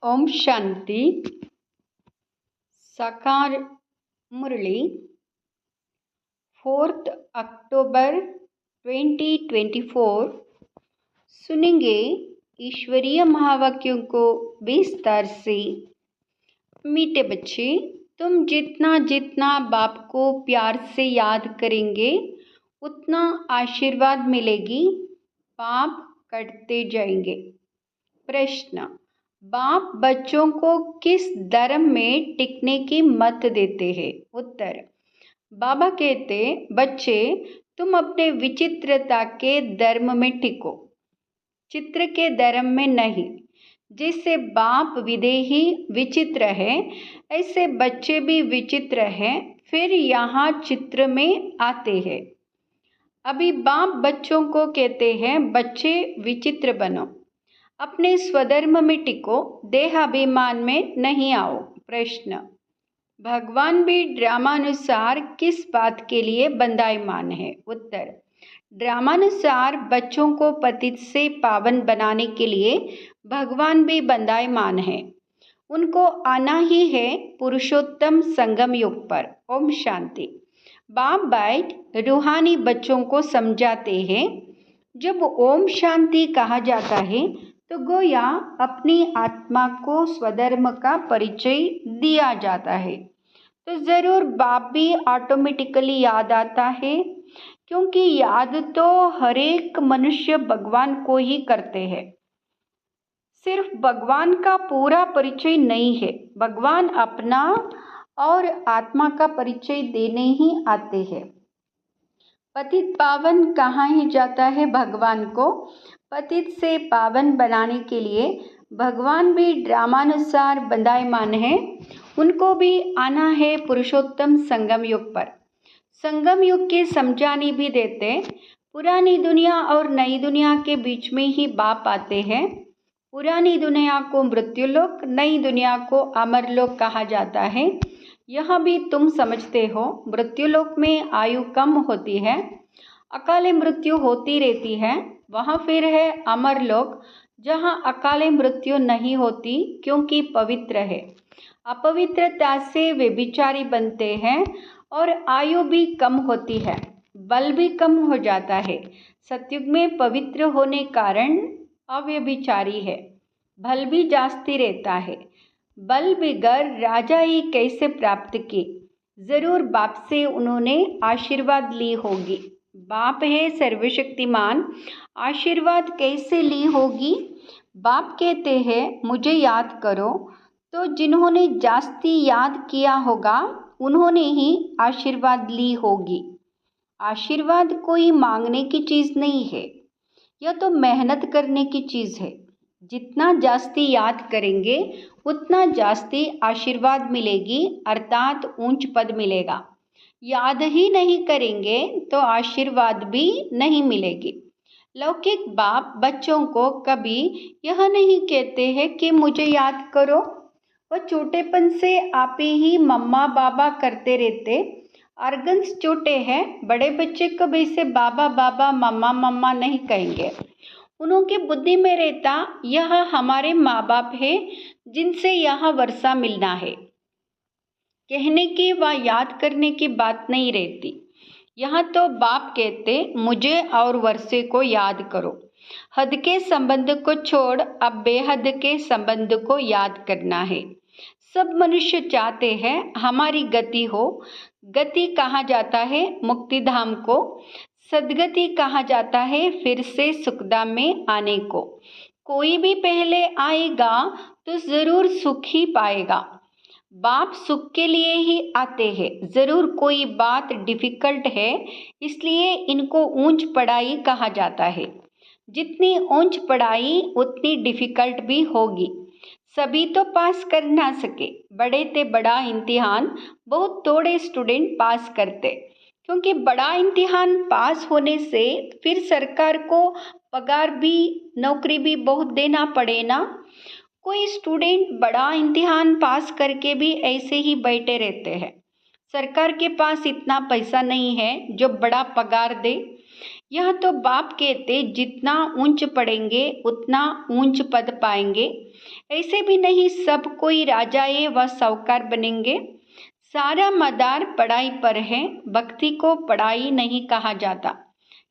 ओम शांति। साकार मुरली 4 अक्टूबर 2024। सुनेंगे ईश्वरीय महावाक्यों को विस्तार से। मीठे बच्चे, तुम जितना जितना बाप को प्यार से याद करेंगे उतना आशीर्वाद मिलेगी। पाप कटते जाएंगे। प्रश्न: बाप बच्चों को किस धर्म में टिकने की मत देते हैं? उत्तर: बाबा कहते, बच्चे तुम अपने विचित्रता के धर्म में टिको, चित्र के धर्म में नहीं। जैसे बाप विदेही विचित्र है, ऐसे बच्चे भी विचित्र हैं, फिर यहाँ चित्र में आते हैं। अभी बाप बच्चों को कहते हैं, बच्चे विचित्र बनो, अपने स्वधर्म में टिको, देहाभिमान में नहीं आओ। प्रश्न: भगवान भी ड्रामानुसार किस बात के लिए बंधायमान है? उत्तर: ड्रामानुसार बच्चों को पतित से पावन बनाने के लिए भगवान भी बंधायमान है। उनको आना ही है पुरुषोत्तम संगम युग पर। ओम शांति। बाप बैठ रूहानी बच्चों को समझाते हैं। जब ओम शांति कहा जाता है तो गोया अपनी आत्मा को स्वधर्म का परिचय दिया जाता है। तो ज़रूर बाप भी ऑटोमेटिकली याद आता है, क्योंकि याद तो हर एक मनुष्य भगवान को ही करते हैं। सिर्फ भगवान का पूरा परिचय नहीं है, भगवान अपना और आत्मा का परिचय देने ही आते हैं। पतित पावन कहाँ ही जाता है भगवान को पतित से पावन बनाने के लिए भगवान भी ड्रामानुसार बंधायमान है। उनको भी आना है पुरुषोत्तम संगम युग पर। संगम युग के समझाने भी देते। पुरानी दुनिया और नई दुनिया के बीच में ही बाप आते हैं। पुरानी दुनिया को मृत्युलोक, नई दुनिया को अमरलोक कहा जाता है। यह भी तुम समझते हो, मृत्युलोक में आयु कम होती है, अकाले मृत्यु होती रहती है। वहाँ फिर है अमरलोक, जहाँ अकाले मृत्यु नहीं होती, क्योंकि पवित्र है। अपवित्रता से वे व्यभिचारी बनते हैं और आयु भी कम होती है, बल भी कम हो जाता है। सतयुग में पवित्र होने कारण अव्यभिचारी है, बल भी जास्ती रहता है। बल बिगर राजा ही कैसे प्राप्त की? जरूर बाप से उन्होंने आशीर्वाद ली होगी। बाप है सर्वशक्तिमान, आशीर्वाद कैसे ली होगी? बाप कहते हैं, मुझे याद करो। तो जिन्होंने जास्ती याद किया होगा उन्होंने ही आशीर्वाद ली होगी। आशीर्वाद कोई मांगने की चीज़ नहीं है, यह तो मेहनत करने की चीज़ है। जितना जास्ती याद करेंगे उतना जास्ती आशीर्वाद मिलेगी, अर्थात ऊंच पद मिलेगा। याद ही नहीं करेंगे तो आशीर्वाद भी नहीं मिलेगी। लौकिक बाप बच्चों को कभी यह नहीं कहते हैं कि मुझे याद करो। वह छोटेपन से आप ही मम्मा बाबा करते रहते। ऑर्गन्स छोटे हैं, बड़े बच्चे कभी से बाबा बाबा मम्मा मम्मा नहीं कहेंगे। उनकी बुद्धि में रहता, यह हमारे माँ बाप है जिनसे यह वर्षा मिलना है। कहने की व याद करने की बात नहीं रहती। यहाँ तो बाप कहते, मुझे और वर्षे को याद करो। हद के संबंध को छोड़ अब बेहद के संबंध को याद करना है। सब मनुष्य चाहते हैं हमारी गति हो। गति कहा जाता है मुक्ति धाम को, सदगति कहा जाता है फिर से सुखधाम में आने को। कोई भी पहले आएगा तो ज़रूर सुख ही पाएगा। बाप सुख के लिए ही आते हैं। ज़रूर कोई बात डिफ़िकल्ट है, इसलिए इनको ऊंच पढ़ाई कहा जाता है। जितनी ऊंच पढ़ाई उतनी डिफ़िकल्ट भी होगी। सभी तो पास कर ना सके। बड़े ते बड़ा इम्तिहान बहुत थोड़े स्टूडेंट पास करते, क्योंकि बड़ा इम्तिहान पास होने से फिर सरकार को पगार भी, नौकरी भी बहुत देना पड़े ना। कोई स्टूडेंट बड़ा इम्तिहान पास करके भी ऐसे ही बैठे रहते हैं। सरकार के पास इतना पैसा नहीं है जो बड़ा पगार दे। यह तो बाप कहते जितना ऊंच पढ़ेंगे उतना ऊंच पद पाएंगे। ऐसे भी नहीं सब कोई राजाए व साहूकार बनेंगे। सारा मदार पढ़ाई पर है, भक्ति को पढ़ाई नहीं कहा जाता।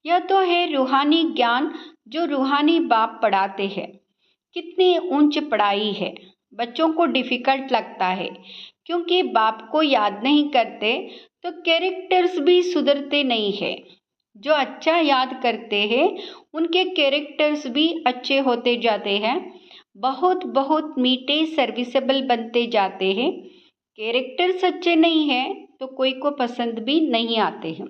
यह तो है रूहानी ज्ञान जो रूहानी बाप पढ़ाते हैं। कितनी ऊंच पढ़ाई है। बच्चों को डिफ़िकल्ट लगता है क्योंकि बाप को याद नहीं करते तो कैरेक्टर्स भी सुधरते नहीं है। जो अच्छा याद करते हैं उनके कैरेक्टर्स भी अच्छे होते जाते हैं, बहुत बहुत मीठे सर्विसेबल बनते जाते हैं। कैरेक्टर्स अच्छे नहीं हैं तो कोई को पसंद भी नहीं आते हैं।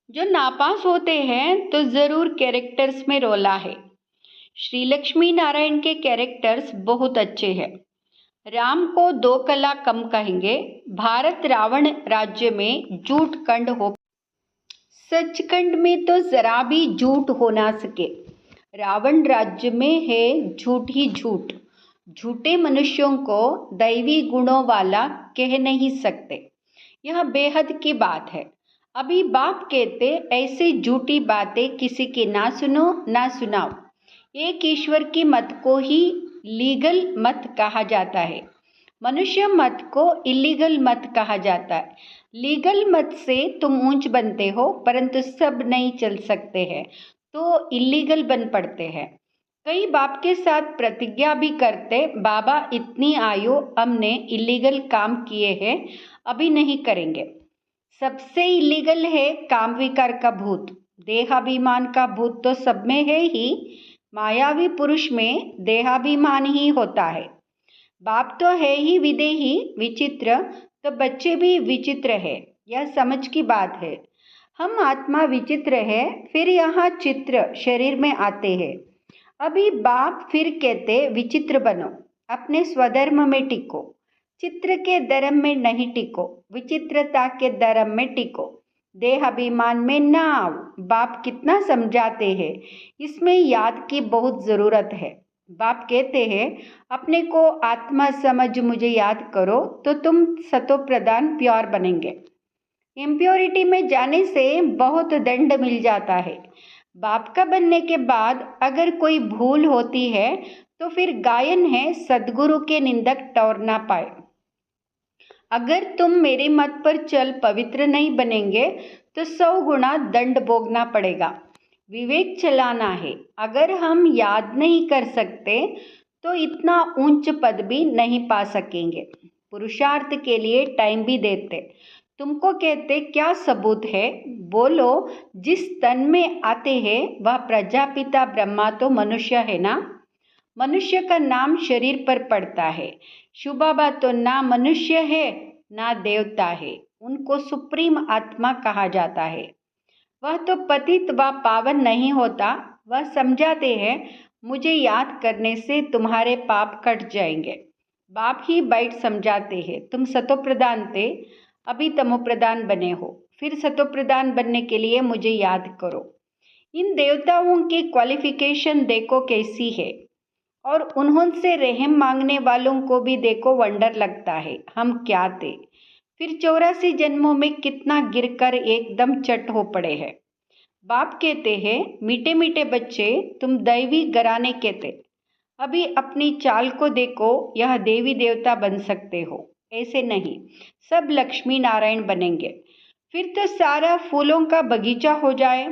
जो नापास होते हैं तो ज़रूर कैरेक्टर्स में रोला है। श्री लक्ष्मी नारायण के कैरेक्टर्स बहुत अच्छे हैं। राम को 2 कला कम कहेंगे। भारत रावण राज्य में झूठ कंड हो, सचखंड में तो जरा भी झूठ हो ना सके। रावण राज्य में है झूठ ही झूठ। झूठे मनुष्यों को दैवी गुणों वाला कह नहीं सकते। यह बेहद की बात है। अभी बाप कहते ऐसे झूठी बातें किसी की ना सुनो ना सुनाओ। एक ईश्वर की मत को ही लीगल मत कहा जाता है। मनुष्य मत को इलीगल मत कहा जाता है। लीगल मत से तुम ऊंच बनते हो परंतु सब नहीं चल सकते हैं तो इलीगल बन पड़ते हैं। कई बाप के साथ प्रतिज्ञा भी करते, बाबा इतनी आयु हमने इलीगल काम किए हैं, अभी नहीं करेंगे। सबसे इलीगल है काम विकार का भूत। देहाभिमान का भूत तो सब में है ही। मायावी पुरुष में देहाभिमान ही होता है। बाप तो है ही विदेही विचित्र, तो बच्चे भी विचित्र है। यह समझ की बात है। हम आत्मा विचित्र है, फिर यहाँ चित्र शरीर में आते हैं। अभी बाप फिर कहते विचित्र बनो, अपने स्वधर्म में टिको, चित्र के धर्म में नहीं टिको, विचित्रता के धर्म में टिको, देह अभिमान में ना आओ। बाप कितना समझाते हैं, इसमें याद की बहुत ज़रूरत है। बाप कहते हैं अपने को आत्मा समझ मुझे याद करो तो तुम सतो प्रधान प्योर बनेंगे। इम्प्योरिटी में जाने से बहुत दंड मिल जाता है। बाप का बनने के बाद अगर कोई भूल होती है तो फिर गायन है सद्गुरु के निंदक टोर ना पाए। अगर तुम मेरे मत पर चल पवित्र नहीं बनेंगे तो 100 गुना दंड भोगना पड़ेगा। विवेक चलाना है। अगर हम याद नहीं कर सकते तो इतना ऊंच पद भी नहीं पा सकेंगे। पुरुषार्थ के लिए टाइम भी देते। तुमको कहते क्या सबूत है, बोलो। जिस तन में आते हैं वह प्रजापिता ब्रह्मा तो मनुष्य है ना। मनुष्य का नाम शरीर पर पड़ता है। शुबाबा तो ना मनुष्य है ना देवता है, उनको सुप्रीम आत्मा कहा जाता है। वह तो पतित व पावन नहीं होता। वह समझाते हैं मुझे याद करने से तुम्हारे पाप कट जाएंगे। बाप ही बैठ समझाते हैं तुम सतोप्रधान थे, अभी तमोप्रधान बने हो, फिर सतोप्रधान बनने के लिए मुझे याद करो। इन देवताओं की क्वालिफिकेशन देखो कैसी है, और उन्होंने रहम मांगने वालों को भी देखो वंडर लगता है हम क्या थे। फिर 84 जन्मों में कितना गिरकर एकदम चट हो पड़े हैं। बाप कहते हैं मीठे मीठे बच्चे तुम दैवी घराने के थे, अभी अपनी चाल को देखो, यह देवी देवता बन सकते हो। ऐसे नहीं, सब लक्ष्मी नारायण बनेंगे। फिर तो सारा फूलों का बगीचा हो जाए।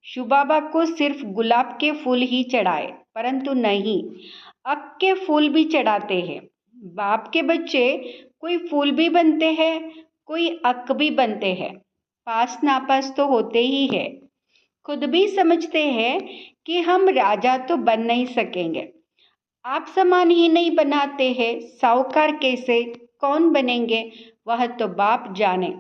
शुबाबा को सिर्फ गुलाब के फूल ही चढ़ाए, परंतु नहीं, अक के फूल भी चढ़ाते हैं। बाप के बच्चे कोई फूल भी बनते हैं, कोई अक भी बनते हैं। पास नापास तो होते ही है। खुद भी समझते हैं कि हम राजा तो बन नहीं सकेंगे। आप समान ही नहीं बनाते हैं, साहूकार कैसे कौन बनेंगे, वह तो बाप जाने।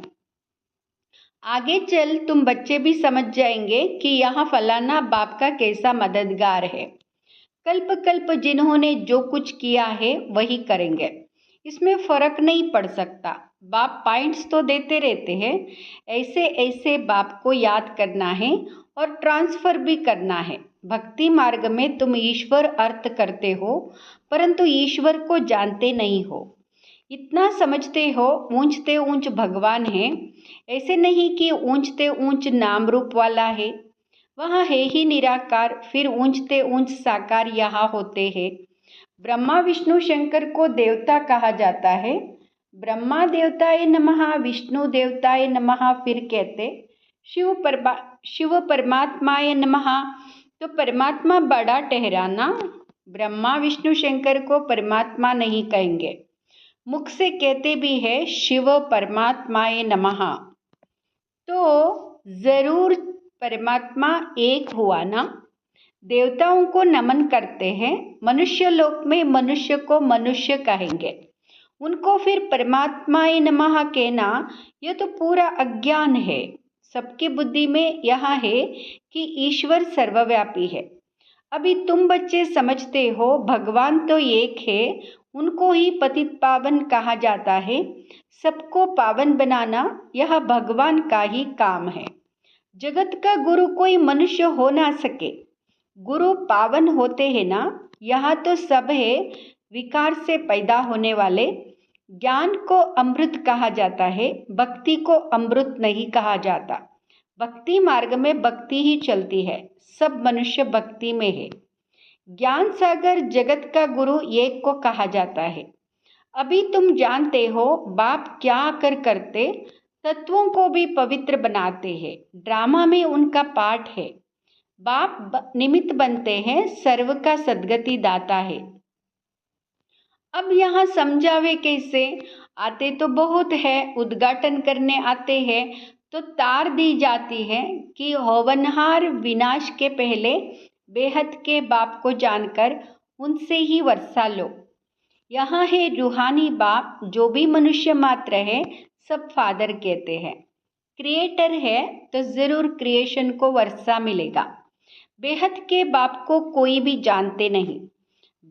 आगे चल तुम बच्चे भी समझ जाएंगे कि यहाँ फलाना बाप का कैसा मददगार है। कल्प कल्प जिन्होंने जो कुछ किया है वही करेंगे, इसमें फर्क नहीं पड़ सकता। बाप पॉइंट्स तो देते रहते हैं, ऐसे ऐसे बाप को याद करना है और ट्रांसफ़र भी करना है। भक्ति मार्ग में तुम ईश्वर अर्थ करते हो परंतु ईश्वर को जानते नहीं हो। इतना समझते हो ऊंचते ऊंच भगवान है, ऐसे नहीं कि ऊंचते ऊंच नाम रूप वाला है। वह है ही निराकार, फिर ऊंचते ऊंच साकार यहाँ होते हैं। ब्रह्मा विष्णु शंकर को देवता कहा जाता है। ब्रह्मा देवताय नमः, विष्णु देवताय नमः, फिर कहते शिव परमात्माय नमः। तो परमात्मा बड़ा ठहराना, ब्रह्मा विष्णु शंकर को परमात्मा नहीं कहेंगे, मुख से कहते भी है शिव परमात्माय नमः। तो जरूर परमात्मा एक हुआ ना। देवताओं को नमन करते हैं, मनुष्य लोक में मनुष्य को मनुष्य कहेंगे, उनको फिर परमात्माय नमः कहना यह तो पूरा अज्ञान है। सबकी बुद्धि में यह है कि ईश्वर सर्वव्यापी है। अभी तुम बच्चे समझते हो भगवान तो एक है, उनको ही पतित पावन कहा जाता है। सबको पावन बनाना यह भगवान का ही काम है। जगत का गुरु कोई मनुष्य हो ना सके, गुरु पावन होते हैं ना। यहाँ तो सब है विकार से पैदा होने वाले। ज्ञान को अमृत कहा जाता है, भक्ति को अमृत नहीं कहा जाता। भक्ति मार्ग में भक्ति ही चलती है, सब मनुष्य भक्ति में है। ज्ञान सागर जगत का गुरु एक को कहा जाता है। अभी तुम जानते हो बाप क्या आकर करते, तत्वों को भी पवित्र बनाते हैं। ड्रामा में उनका पाठ है। बाप निमित्त बनते हैं, सर्व का सद्गति दाता है। अब यहाँ समझावे कैसे? आते तो बहुत है, उद्घाटन करने आते हैं तो तार दी जाती है कि होवनहार विनाश के पहले बेहद के बाप को जानकर उनसे ही वर्षा लो। यहाँ है रूहानी बाप, जो भी मनुष्य मात्र है सब फादर कहते हैं। क्रिएटर है तो ज़रूर क्रिएशन को वर्षा मिलेगा। बेहद के बाप को कोई भी जानते नहीं।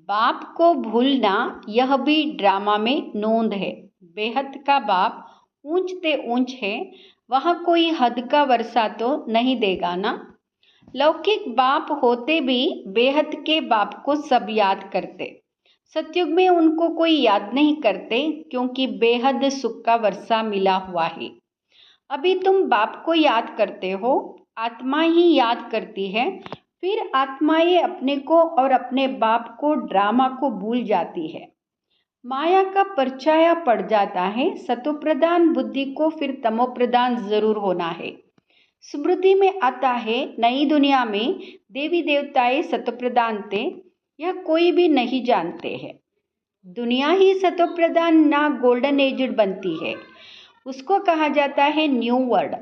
बाप को भूलना यह भी ड्रामा में नोंद है। बेहद का बाप ऊंचते ऊंच है, वहाँ कोई हद का वर्षा तो नहीं देगा ना। लौकिक बाप होते भी बेहद के बाप को सब याद करते। सतयुग में उनको कोई याद नहीं करते, क्योंकि बेहद सुख का वर्षा मिला हुआ है। अभी तुम बाप को याद करते हो, आत्मा ही याद करती है। फिर आत्माएं अपने को और अपने बाप को, ड्रामा को भूल जाती है। माया का परछाया पड़ जाता है। सतोप्रधान बुद्धि को फिर तमोप्रधान जरूर होना है। स्मृति में आता है नई दुनिया में देवी देवताएं सतोप्रधान थे, यह कोई भी नहीं जानते हैं। दुनिया ही सतोप्रधान ना गोल्डन एजड बनती है, उसको कहा जाता है न्यू वर्ल्ड।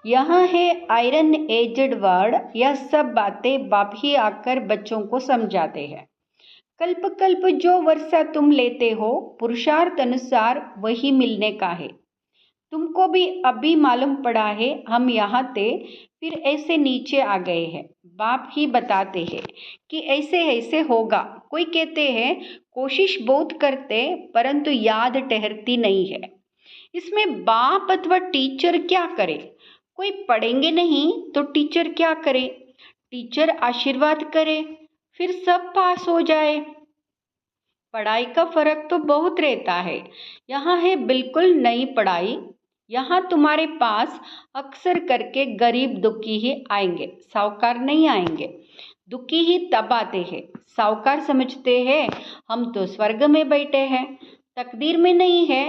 यहाँ है आयरन एजड वर्ड। यह सब बातें बाप ही आकर बच्चों को समझाते हैं। कल्प कल्प जो वर्षा तुम लेते हो, पुरुषार्थ अनुसार वही मिलने का है। तुमको भी अभी मालूम पड़ा है हम यहाँ थे, फिर ऐसे नीचे आ गए हैं। बाप ही बताते हैं कि ऐसे ऐसे होगा। कोई कहते हैं कोशिश बहुत करते परंतु याद ठहरती नहीं है। इसमें बाप अथवा टीचर क्या करे? कोई पढ़ेंगे नहीं तो टीचर क्या करे? टीचर आशीर्वाद करे, फिर सब पास हो जाए। पढ़ाई का फर्क तो बहुत रहता है। यहाँ है बिल्कुल नई पढ़ाई। यहाँ तुम्हारे पास अक्सर करके गरीब दुखी ही आएंगे, साहूकार नहीं आएंगे। दुखी ही तब आते हैं। साहूकार समझते हैं हम तो स्वर्ग में बैठे हैं, तकदीर में नहीं है।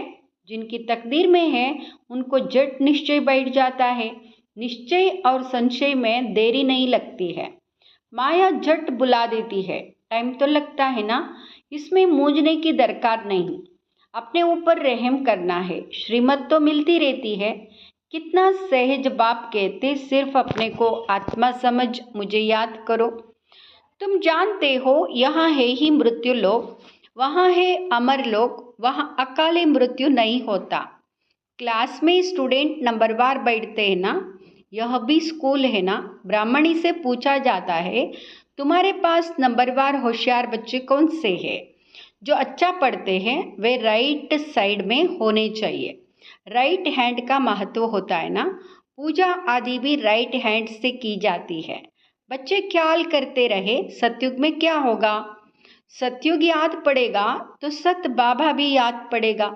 जिनकी तकदीर में है उनको झट निश्चय बैठ जाता है। निश्चय और संशय में देरी नहीं लगती है। माया झट बुला देती है, टाइम तो लगता है ना। इसमें मूंझने की दरकार नहीं, अपने ऊपर रहम करना है। श्रीमत तो मिलती रहती है। कितना सहज बाप कहते, सिर्फ अपने को आत्मा समझ, मुझे याद करो। तुम जानते हो यहाँ है ही मृत्यु लोक, वहाँ है अमर लोक। वहाँ अकाले मृत्यु नहीं होता। क्लास में स्टूडेंट नंबरवार बैठते हैं ना, यह भी स्कूल है ना। ब्राह्मणी से पूछा जाता है तुम्हारे पास नंबरवार होशियार बच्चे कौन से हैं? जो अच्छा पढ़ते हैं वे राइट साइड में होने चाहिए। राइट हैंड का महत्व होता है ना। पूजा आदि भी राइट हैंड से की जाती है। बच्चे ख्याल करते रहे सतयुग में क्या होगा। सतयुग याद पड़ेगा तो सत बाबा भी याद पड़ेगा।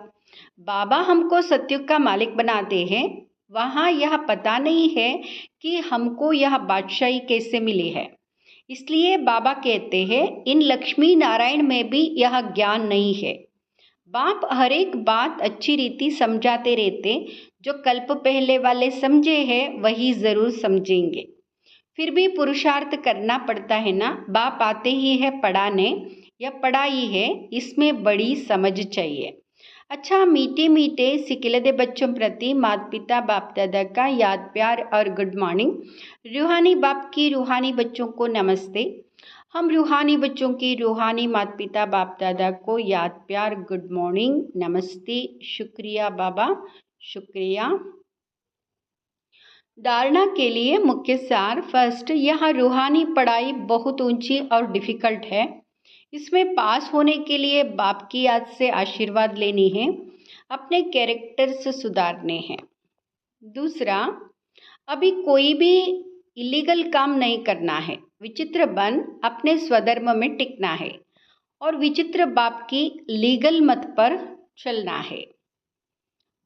बाबा हमको सतयुग का मालिक बनाते हैं, वहाँ यह पता नहीं है कि हमको यह बादशाही कैसे मिली है। इसलिए बाबा कहते हैं इन लक्ष्मी नारायण में भी यह ज्ञान नहीं है। बाप हर एक बात अच्छी रीति समझाते रहते, जो कल्प पहले वाले समझे हैं वही ज़रूर समझेंगे। फिर भी पुरुषार्थ करना पड़ता है ना, बाप आते ही है पढ़ाने या पढ़ाई है, इसमें बड़ी समझ चाहिए। अच्छा, मीठे मीठे सिकिलदे बच्चों प्रति माता पिता बाप दादा का याद प्यार और गुड मॉर्निंग। रूहानी बाप की रूहानी बच्चों को नमस्ते। हम रूहानी बच्चों की रूहानी माता पिता बाप दादा को याद प्यार गुड मॉर्निंग, नमस्ते, शुक्रिया बाबा, शुक्रिया। धारणा के लिए मुख्य सार। फर्स्ट, यह रूहानी पढ़ाई बहुत ऊंची और डिफ़िकल्ट है। इसमें पास होने के लिए बाप की याद से आशीर्वाद लेनी है, अपने कैरेक्टर्स सुधारने हैं। दूसरा, अभी कोई भी इलीगल काम नहीं करना है, विचित्र बन अपने स्वधर्म में टिकना है और विचित्र बाप की लीगल मत पर चलना है।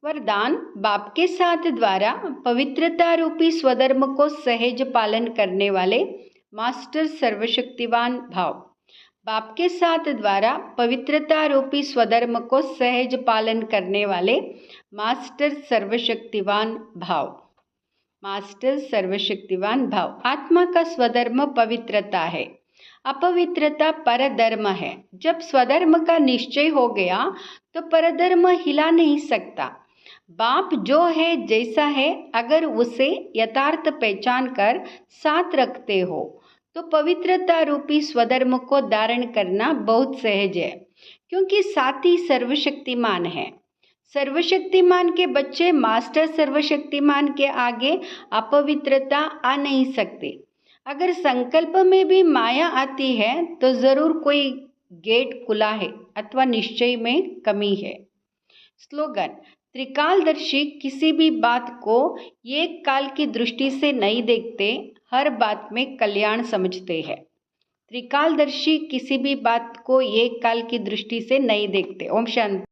वरदान, बाप के साथ द्वारा पवित्रता रूपी स्वधर्म को सहज पालन करने वाले मास्टर सर्वशक्तिवान भाव। बाप के साथ द्वारा पवित्रता रूपी स्वधर्म को सहज पालन करने वाले मास्टर सर्वशक्तिवान भाव। मास्टर सर्वशक्तिवान भाव। आत्मा का स्वधर्म पवित्रता है, अपवित्रता परधर्म है। जब स्वधर्म का निश्चय हो गया तो परधर्म हिला नहीं सकता। बाप जो है जैसा है, अगर उसे यथार्थ पहचान कर साथ रखते हो तो पवित्रता रूपी स्वधर्म को धारण करना बहुत सहज है, क्योंकि साथी सर्वशक्तिमान है। सर्वशक्तिमान के बच्चे मास्टर सर्वशक्तिमान के आगे अपवित्रता आ नहीं सकते। अगर संकल्प में भी माया आती है तो ज़रूर कोई गेट खुला है अथवा निश्चय में कमी है। स्लोगन, त्रिकालदर्शी किसी भी बात को एक काल की दृष्टि से नहीं देखते, हर बात में कल्याण समझते हैं। त्रिकालदर्शी किसी भी बात को एक काल की दृष्टि से नहीं देखते। ओम शांति।